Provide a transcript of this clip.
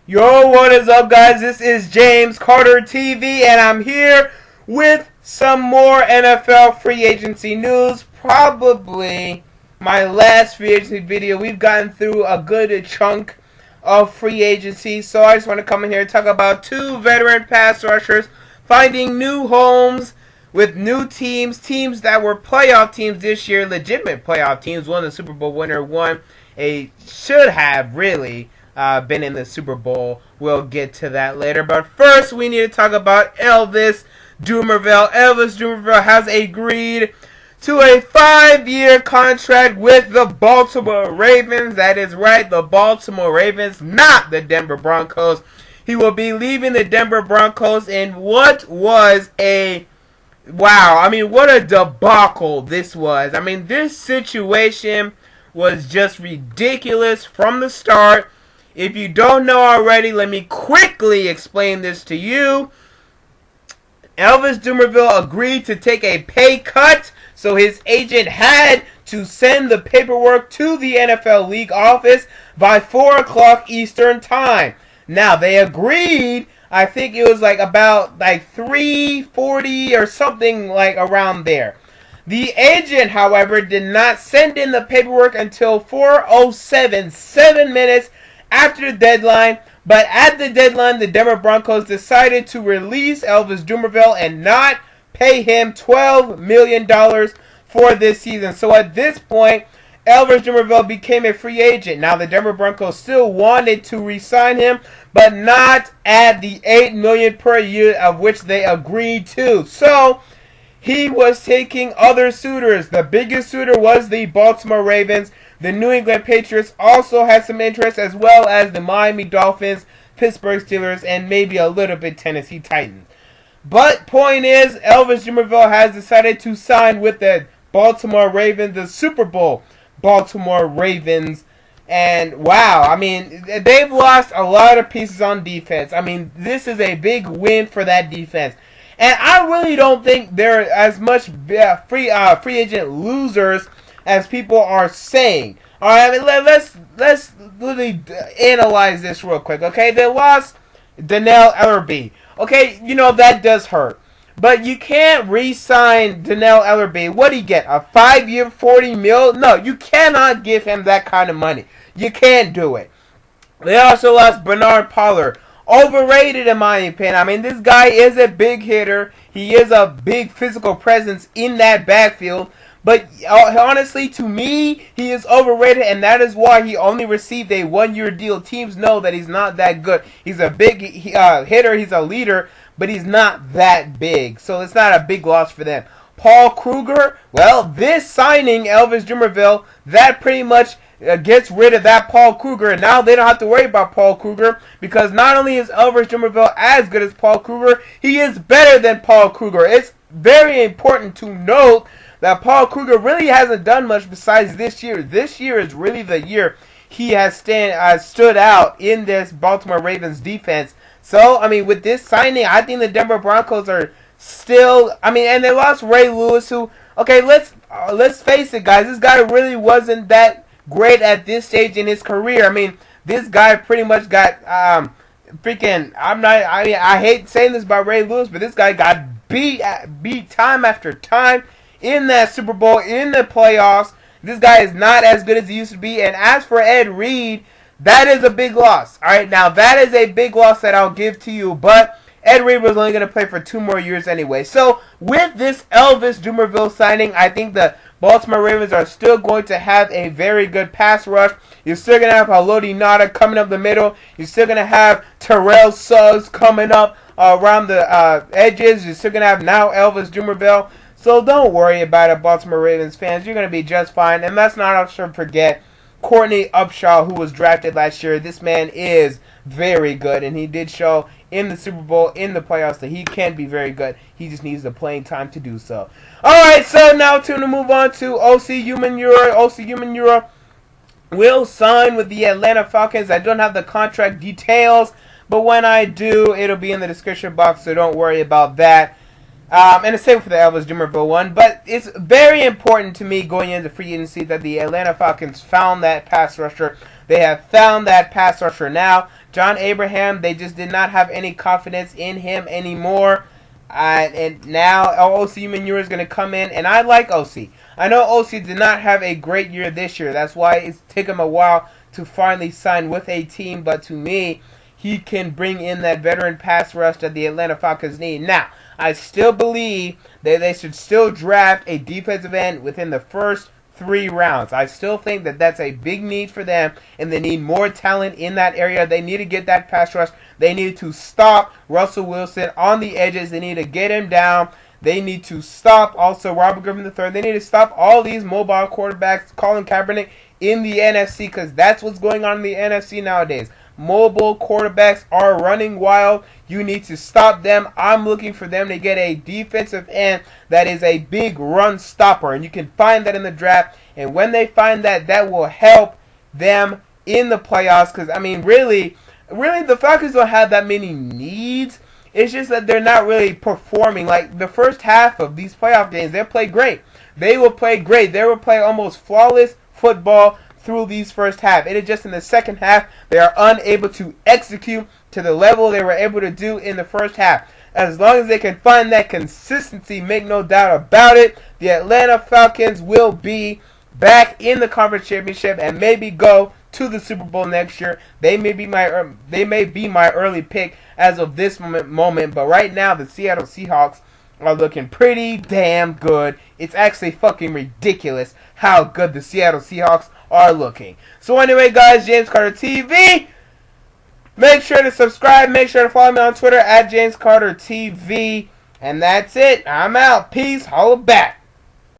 Yo, what is up, guys? This is James Carter TV, and I'm here with some more NFL free agency news. Probably my last free agency video. We've gotten through a good chunk of free agency, so I just want to come in here and talk about two veteran pass rushers finding new homes with new teams that were playoff teams this year, legitimate playoff teams. One, the Super Bowl winner, one should have really been in the Super Bowl. We'll get to that later. But first, we need to talk about Elvis Dumervil. Elvis Dumervil has agreed to a 5-year contract with the Baltimore Ravens. That is right, the Baltimore Ravens, not the Denver Broncos. He will be leaving the Denver Broncos in what was a what a debacle this was. This situation was just ridiculous from the start. If you don't know already, let me quickly explain this to you. Elvis Dumervil agreed to take a pay cut, so his agent had to send the paperwork to the NFL League office by 4 o'clock Eastern Time. Now, they agreed, I think it was about 3:40 or something around there. The agent, however, did not send in the paperwork until 4:07, 7 minutes after the deadline. But at the deadline, the Denver Broncos decided to release Elvis Dumervil and not pay him $12 million for this season. So at this point, Elvis Dumervil became a free agent. Now, the Denver Broncos still wanted to re-sign him, but not at the $8 million per year of which they agreed to. So he was taking other suitors. The biggest suitor was the Baltimore Ravens. The New England Patriots also had some interest, as well as the Miami Dolphins, Pittsburgh Steelers, and maybe a little bit Tennessee Titans. But point is, Elvis Dumervil has decided to sign with the Baltimore Ravens, the Super Bowl Baltimore Ravens. And wow, they've lost a lot of pieces on defense. This is a big win for that defense. And I really don't think they're as much free agent losers as people are saying. All right, let's really analyze this real quick. Okay, they lost Dannell Ellerbe. Okay, that does hurt, but you can't re-sign Dannell Ellerbe. What do you get? A 5-year, $40 million? No, you cannot give him that kind of money. You can't do it. They also lost Bernard Pollard. Overrated in my opinion. This guy is a big hitter. He is a big physical presence in that backfield. But honestly, to me, he is overrated, and that is why he only received a 1-year deal. Teams know that he's not that good. He's a big hitter. He's a leader, but he's not that big. So it's not a big loss for them. Paul Kruger, well, this signing, Elvis Dumervil, that pretty much gets rid of that Paul Kruger. And now they don't have to worry about Paul Kruger, because not only is Elvis Dumervil as good as Paul Kruger, he is better than Paul Kruger. It's very important to note that Paul Kruger really hasn't done much besides this year. This year is really the year he has stood out in this Baltimore Ravens defense. So, with this signing, I think the Denver Broncos are still, and they lost Ray Lewis, who, okay, let's face it, guys, this guy really wasn't that great at this stage in his career. This guy pretty much got I hate saying this about Ray Lewis, but this guy got beat time after time in that Super Bowl, in the playoffs. This guy is not as good as he used to be. And as for Ed Reed, that is a big loss. All right, now that is a big loss that I'll give to you. But Ed Reed was only going to play for 2 more years anyway. So with this Elvis Dumervil signing, I think the Baltimore Ravens are still going to have a very good pass rush. You're still going to have Haloti Ngata coming up the middle. You're still going to have Terrell Suggs coming up around the edges. You're still going to have now Elvis Dumervil. So don't worry about it, Baltimore Ravens fans. You're going to be just fine. And let's not also forget Courtney Upshaw, who was drafted last year. This man is very good, and he did show in the Super Bowl, in the playoffs, that he can be very good. He just needs the playing time to do so. Alright, so now to move on to Osi Umenyiora. Osi Umenyiora will sign with the Atlanta Falcons. I don't have the contract details, but when I do, it'll be in the description box, so don't worry about that. And the same for the Elvis Dumervil one. But it's very important to me going into free agency that the Atlanta Falcons found that pass rusher. They have found that pass rusher now. John Abraham, they just did not have any confidence in him anymore. And now Osi Umenyiora is going to come in, and I like Osi. I know Osi did not have a great year this year. That's why it's taken him a while to finally sign with a team. But to me, he can bring in that veteran pass rush that the Atlanta Falcons need. Now, I still believe that they should still draft a defensive end within the first 3 rounds. I still think that that's a big need for them, and they need more talent in that area. They need to get that pass rush. They need to stop Russell Wilson on the edges. They need to get him down. They need to stop also Robert Griffin III. They need to stop all these mobile quarterbacks, Colin Kaepernick, in the NFC, because that's what's going on in the NFC nowadays. Mobile quarterbacks are running wild. You need to stop them. I'm looking for them to get a defensive end that is a big run stopper, and you can find that in the draft. And when they find that, that will help them in the playoffs, because, I mean, really, the Falcons don't have that many needs. It's just that they're not really performing. Like, the first half of these playoff games, they play great. They will play great. They will play almost flawless football through these first half. It is just in the second half they are unable to execute to the level they were able to do in the first half. As long as they can find that consistency, make no doubt about it, the Atlanta Falcons will be back in the conference championship and maybe go to the Super Bowl next year. They may be my early pick as of this moment, but right now the Seattle Seahawks are looking pretty damn good. It's actually fucking ridiculous how good the Seattle Seahawks are looking. So anyway, guys, James Carter TV. Make sure to subscribe. Make sure to follow me on Twitter at James Carter TV. And that's it. I'm out. Peace. Holla back.